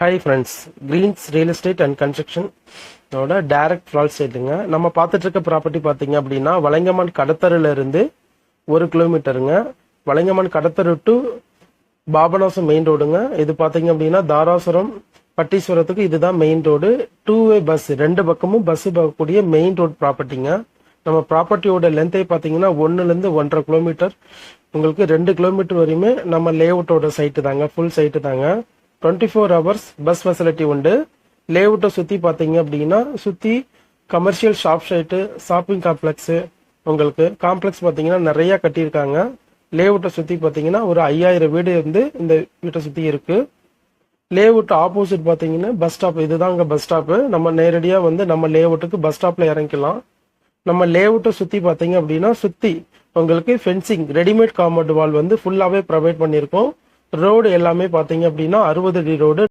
Hi friends, Greens real estate and கன்ஸ்ட்ரக்ஷனோட direct ஃபிளால் ஸ்டேட்டுங்க. நம்ம பார்த்துட்டு இருக்க ப்ராப்பர்ட்டி பார்த்தீங்க அப்படின்னா வலைங்கமான் கடத்தருல இருந்து 1 கிலோமீட்டருங்க. வலைங்கமான் கடத்தரு டு பாபநாசம் மெயின் ரோடுங்க. இது பார்த்தீங்க அப்படின்னா தாராசுரம் பட்டீஸ்வரத்துக்கு இதுதான் மெயின் ரோடு. 2-வே பஸ், 2 பக்கமும் பஸ் போகக்கூடிய மெயின் ரோடு ப்ராப்பர்ட்டிங்க. நம்ம ப்ராப்பர்ட்டியோட லென்த்தை பார்த்தீங்கன்னா 1லேருந்து 1.5 கிலோமீட்டர், உங்களுக்கு 2 கிலோமீட்டர் வரையுமே நம்ம லேஅவுட்டோட சைட்டு தாங்க, ஃபுல் சைட்டு தாங்க. 24 ஹவர்ஸ் பஸ் ஃபெசிலிட்டி உண்டு. லேஅவுட்டை சுற்றி பார்த்தீங்க அப்படின்னா சுற்றி commercial shop site, shopping complex, உங்களுக்கு காம்ப்ளெக்ஸ் பார்த்தீங்கன்னா நிறையா கட்டியிருக்காங்க. லேஅவுட்டை சுற்றி பார்த்தீங்கன்னா ஒரு 5000 வீடு வந்து இந்த வீட்டை சுற்றி இருக்குது. லேஅவுட் ஆப்போசிட் பார்த்தீங்கன்னா பஸ் ஸ்டாப், இதுதான் அங்கே பஸ் ஸ்டாப்பு. நம்ம நேரடியாக வந்து நம்ம லேஅவுட்டுக்கு பஸ் ஸ்டாப்பில் இறங்கிக்கலாம். நம்ம லேஅவுட்டை சுற்றி பார்த்தீங்க அப்படின்னா சுற்றி உங்களுக்கு ஃபென்சிங், ரெடிமேட் காம்பவுண்ட் வால் வந்து ஃபுல்லாகவே ப்ரொவைட் பண்ணியிருக்கோம். ரோடு எல்லாமே பார்த்தீங்க அப்படின்னா 60 அடி ரோடு.